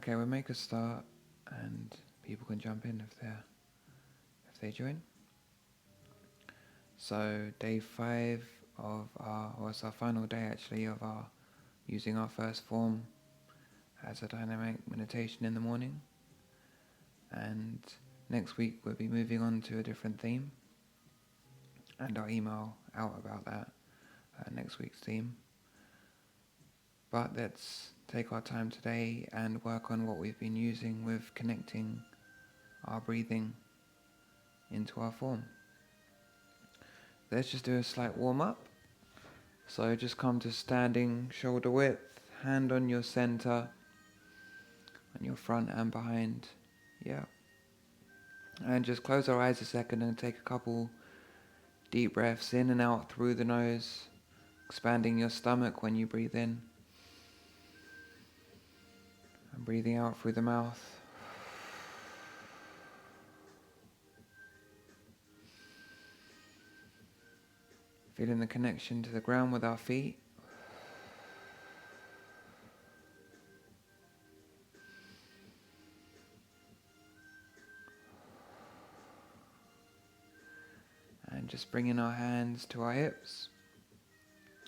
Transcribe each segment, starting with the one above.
Okay, we'll make a start and people can jump in if they join. So day 5 of it's our final day actually of our using our first form as a dynamic meditation in the morning. And next week we'll be moving on to a different theme, and I'll email out about that next week's theme. But let's take our time today and work on what we've been using with connecting our breathing into our form. Let's just do a slight warm-up. So just come to standing shoulder width, hand on your center, on your front and behind. Yeah. And just close our eyes a second and take a couple deep breaths in and out through the nose, expanding your stomach when you breathe in. And breathing out through the mouth. Feeling the connection to the ground with our feet. And just bringing our hands to our hips.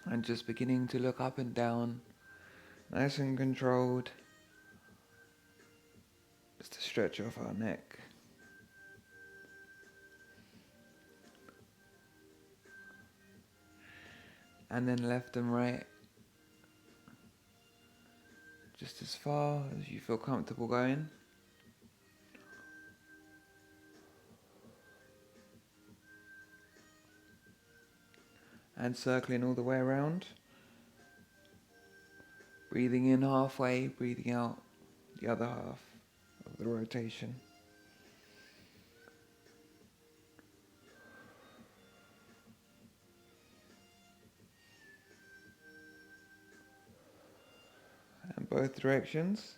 And just beginning to look up and down, nice and controlled. Just to stretch off our neck. And then left and right. Just as far as you feel comfortable going. And circling all the way around. Breathing in halfway, breathing out the other half of the rotation. And both directions.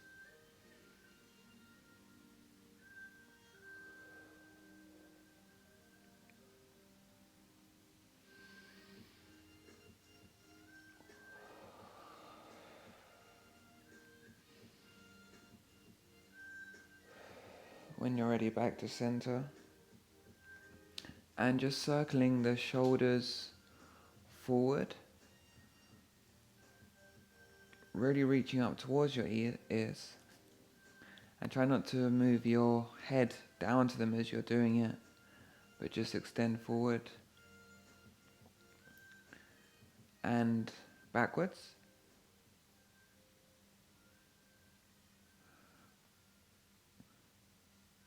When you're ready, back to center. And just circling the shoulders forward. Really reaching up towards your ears. And try not to move your head down to them as you're doing it, but just extend forward and backwards.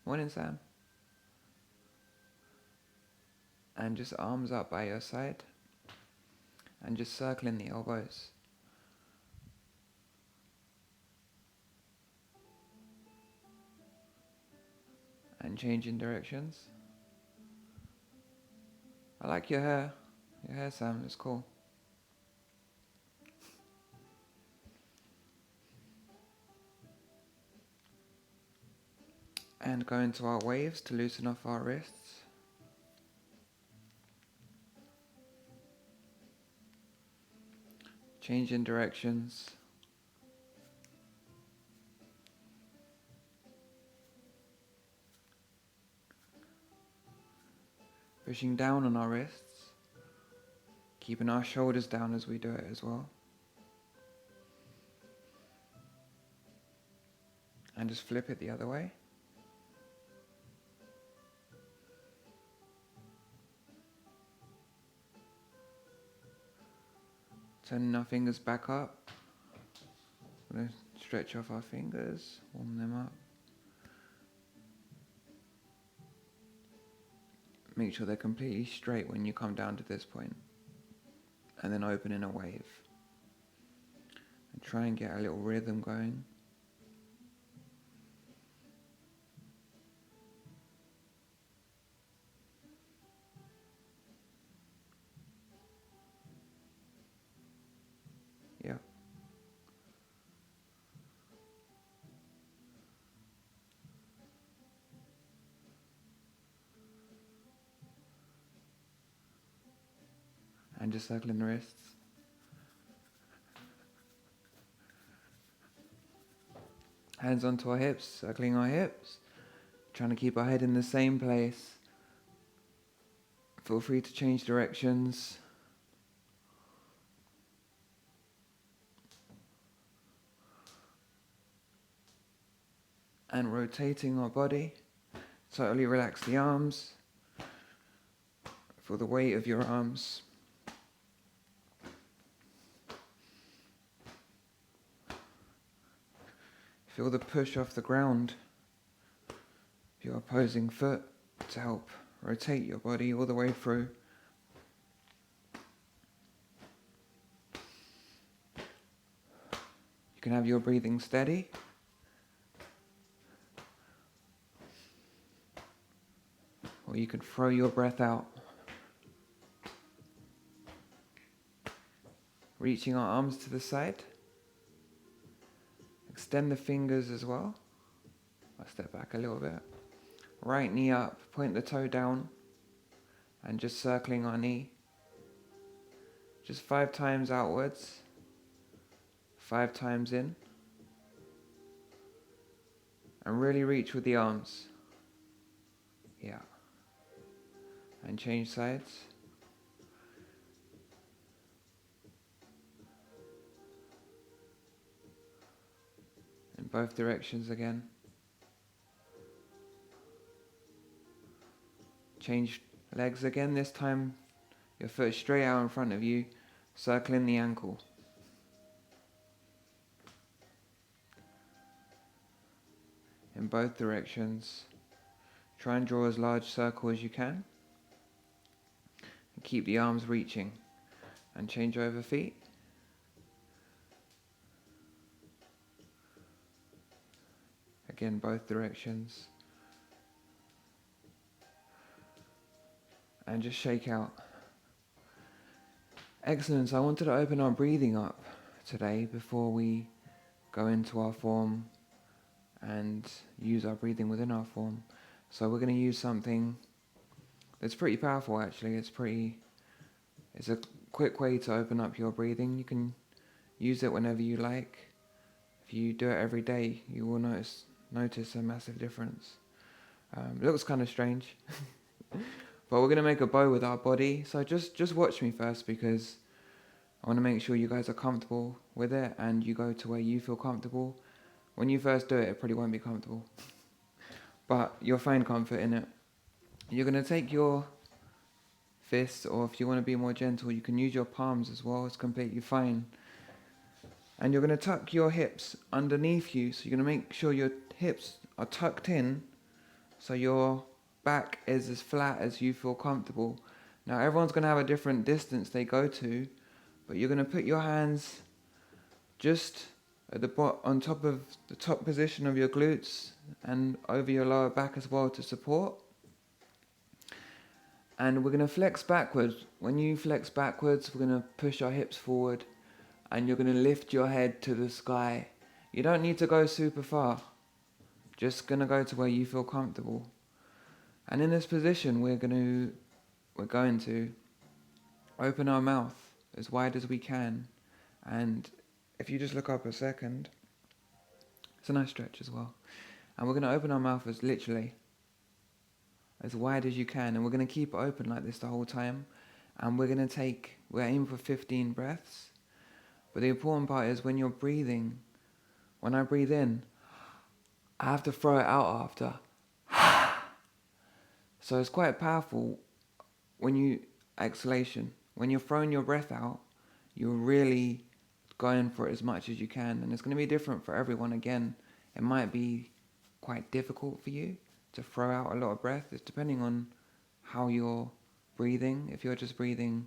Morning, Sam. And just arms up by your side and just circling the elbows. And changing directions. I like your hair. Your hair, Sam, is cool. And go into our waves to loosen off our wrists. Changing directions. Pushing down on our wrists. Keeping our shoulders down as we do it as well. And just flip it the other way. Turning our fingers back up. We're going to stretch off our fingers, warm them up. Make sure they're completely straight when you come down to this point. And then open in a wave. And try and get a little rhythm going. Yeah. And just circling the wrists. Hands onto our hips, circling our hips. Trying to keep our head in the same place. Feel free to change directions. And rotating our body. Totally relax the arms. Feel the weight of your arms. Feel the push off the ground of your opposing foot to help rotate your body all the way through. You can have your breathing steady. Or you could throw your breath out. Reaching our arms to the side. Extend the fingers as well. I'll step back a little bit. Right knee up, point the toe down, and just circling our knee. Just 5 times outwards, 5 times in. And really reach with the arms. Yeah. And change sides. In both directions again. Change legs again, this time your foot straight out in front of you, circling the ankle. In both directions. Try and draw as large circle as you can. And keep the arms reaching. And change over feet. Again, both directions. And just shake out. Excellent. So I wanted to open our breathing up today before we go into our form and use our breathing within our form. So we're going to use something that's pretty powerful actually. It's a quick way to open up your breathing. You can use it whenever you like. If you do it every day, you will notice a massive difference. It looks kind of strange. But we're going to make a bow with our body. So just watch me first, because I want to make sure you guys are comfortable with it and you go to where you feel comfortable. When you first do it, it probably won't be comfortable. But you'll find comfort in it. You're going to take your fists, or if you want to be more gentle, you can use your palms as well. It's completely fine. And you're going to tuck your hips underneath you. So you're going to make sure your hips are tucked in so your back is as flat as you feel comfortable. Now everyone's going to have a different distance they go to, but you're going to put your hands just at on top of the top position of your glutes and over your lower back as well to support. And we're going to flex backwards. When you flex backwards, we're going to push our hips forward and you're going to lift your head to the sky. You don't need to go super far. Just going to go to where you feel comfortable. And in this position, we're going to open our mouth as wide as we can. And if you just look up a second, it's a nice stretch as well. And we're going to open our mouth as literally as wide as you can. And we're going to keep it open like this the whole time. And we're aiming for 15 breaths. But the important part is when you're breathing, when I breathe in, I have to throw it out after. So it's quite powerful when you're throwing your breath out, you're really going for it as much as you can. And it's going to be different for everyone. Again, it might be quite difficult for you to throw out a lot of breath. It's depending on how you're breathing. If you're just breathing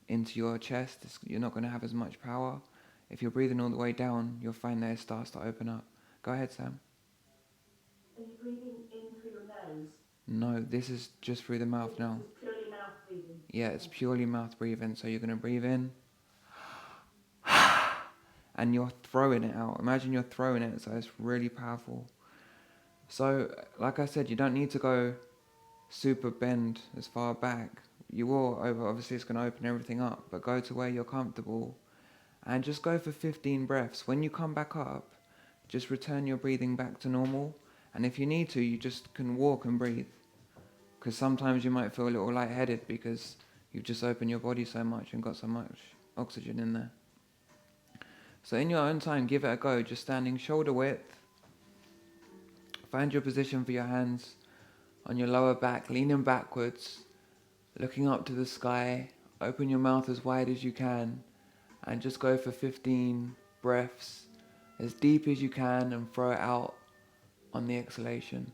into your chest, you're not going to have as much power. If you're breathing all the way down, you'll find that it starts to open up. Go ahead, Sam. Are you breathing in through your nose? No, this is just through the mouth now. It's purely mouth breathing? Yeah, it's purely mouth breathing. So you're going to breathe in. And you're throwing it out. Imagine you're throwing it, so it's really powerful. So, like I said, you don't need to go super bend as far back. You will, obviously it's going to open everything up, but go to where you're comfortable and just go for 15 breaths. When you come back up, just return your breathing back to normal. And if you need to, you just can walk and breathe. Because sometimes you might feel a little lightheaded because you've just opened your body so much and got so much oxygen in there. So in your own time, give it a go, just standing shoulder width. Find your position for your hands on your lower back, leaning backwards, looking up to the sky. Open your mouth as wide as you can and just go for 15 breaths as deep as you can and throw it out on the exhalation.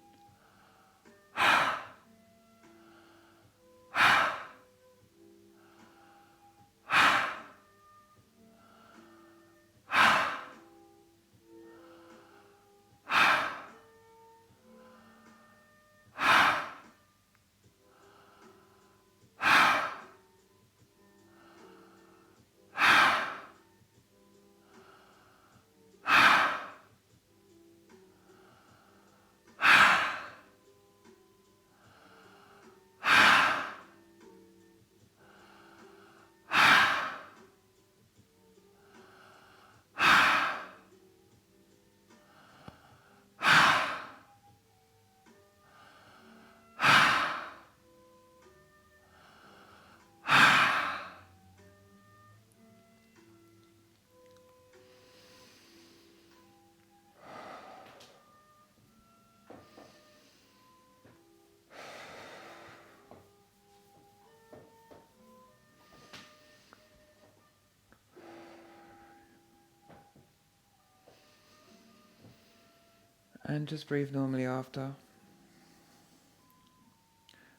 And just breathe normally after.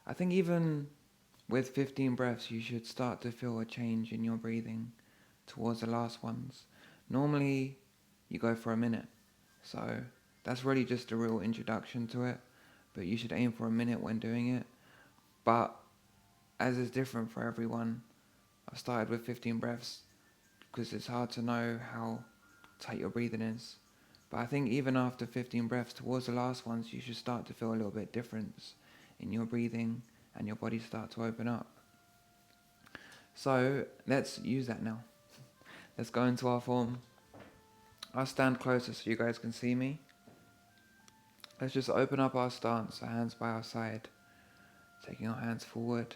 I think even with 15 breaths, you should start to feel a change in your breathing towards the last ones. Normally, you go for a minute. So that's really just a real introduction to it. But you should aim for a minute when doing it. But as is different for everyone, I've started with 15 breaths because it's hard to know how tight your breathing is. But I think even after 15 breaths, towards the last ones, you should start to feel a little bit difference in your breathing and your body start to open up. So let's use that now. Let's go into our form. I'll stand closer so you guys can see me. Let's just open up our stance, our hands by our side, taking our hands forward,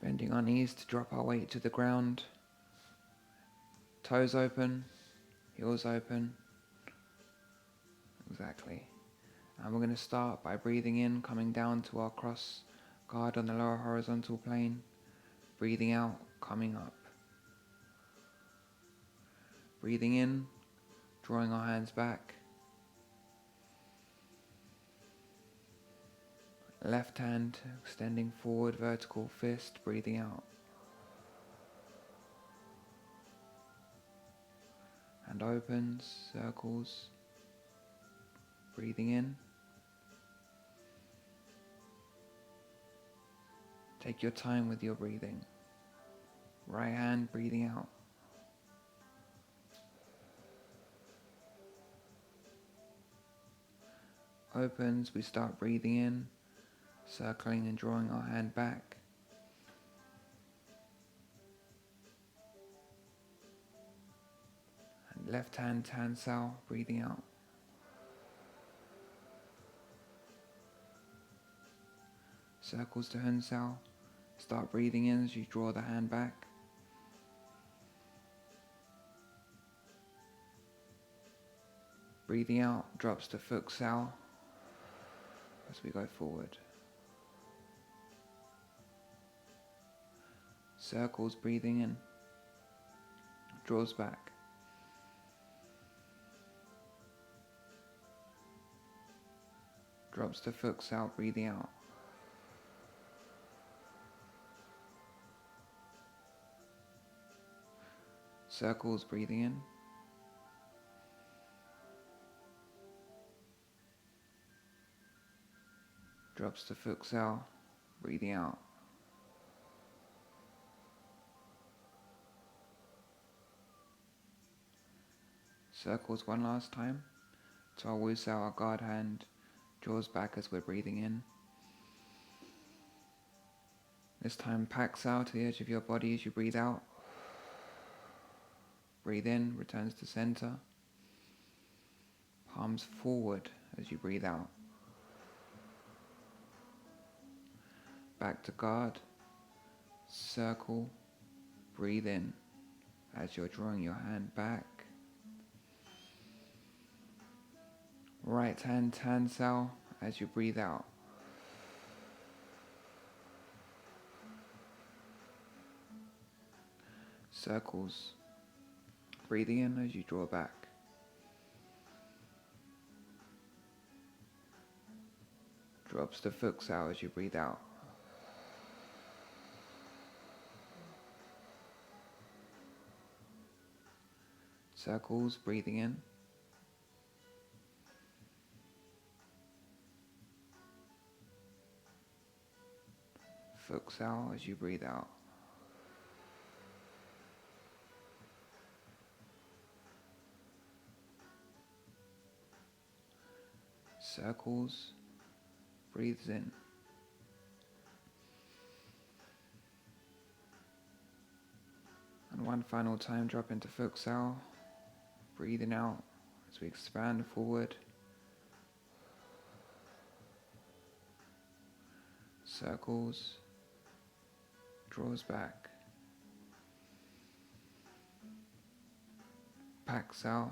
bending our knees to drop our weight to the ground, toes open, heels open. Exactly. And we're going to start by breathing in, coming down to our cross guard on the lower horizontal plane. Breathing out, coming up. Breathing in, drawing our hands back. Left hand extending forward, vertical fist, breathing out. Hand opens, circles. Breathing in. Take your time with your breathing. Right hand breathing out. Opens, we start breathing in, circling and drawing our hand back. And left hand, Tan Sao, breathing out. Circles to Hun Sao. Start breathing in as you draw the hand back. Breathing out, drops to Phuk Sao as we go forward. Circles, breathing in. Draws back. Drops to Phuk Sao, breathing out. Circles, breathing in. Drops to Phuk Sao, breathing out. Circles one last time. To our Wu Sao, our guard hand, draws back as we're breathing in. This time, Pak Sao to the edge of your body as you breathe out. Breathe in, returns to center. palms forward as you breathe out. Back to guard, circle, breathe in as you're drawing your hand back. Right hand tan sao as you breathe out. Circles, breathing in as you draw back. Drops to foot sao as you breathe out. Circles, breathing in. Foot sao as you breathe out. Circles, breathes in. And one final time, drop into foot sao, breathing out as we expand forward. Circles, draws back. Pak sao,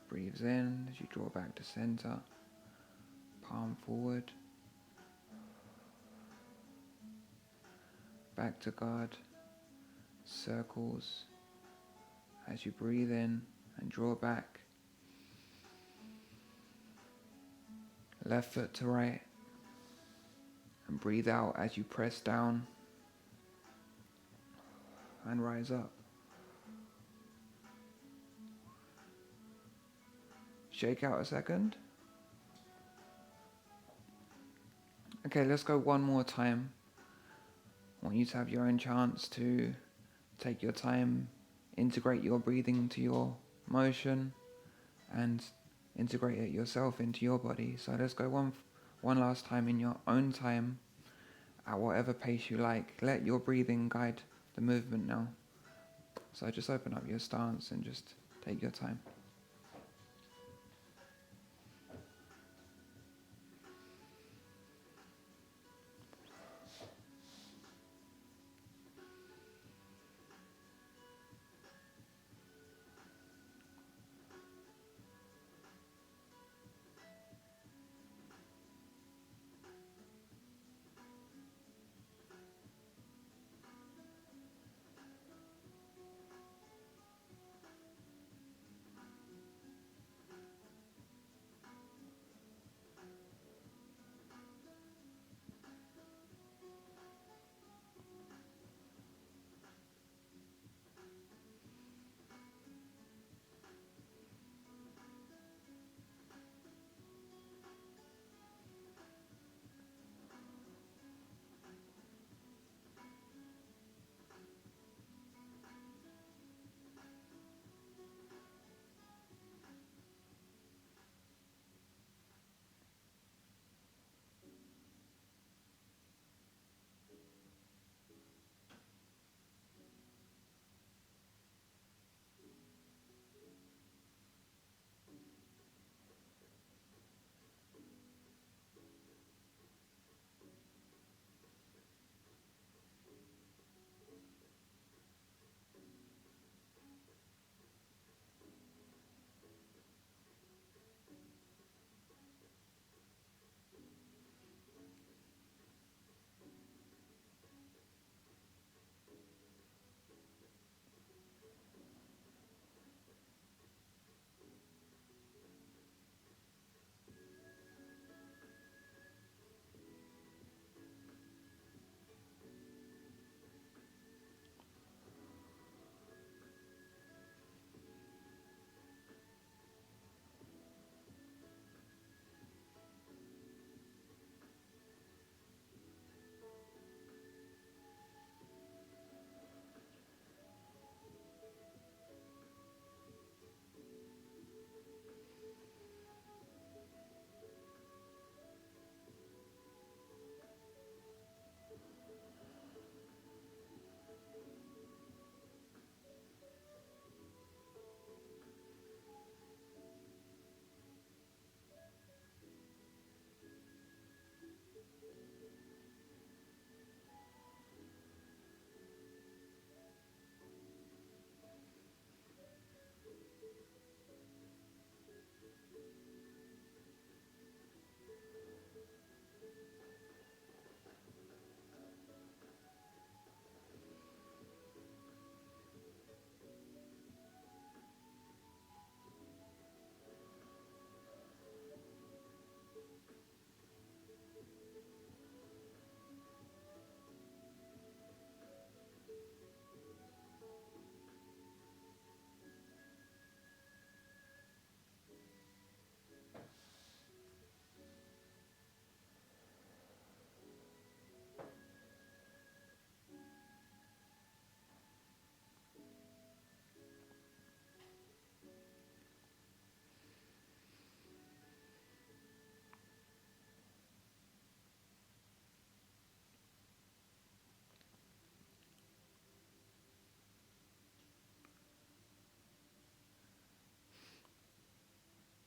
breathes in as you draw back to center, palm forward. Back to guard, circles as you breathe in and draw back. Left foot to right and breathe out as you press down and rise up. Shake out a second. Okay, let's go one more time. I want you to have your own chance to take your time, integrate your breathing to your motion, and integrate it yourself into your body. So let's go one last time in your own time, at whatever pace you like. Let your breathing guide the movement now. So just open up your stance and just take your time.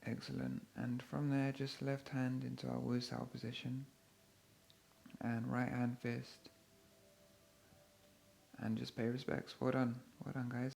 Excellent. And from there, just left hand into our Wu Sao position and right hand fist, and just pay respects. Well done guys.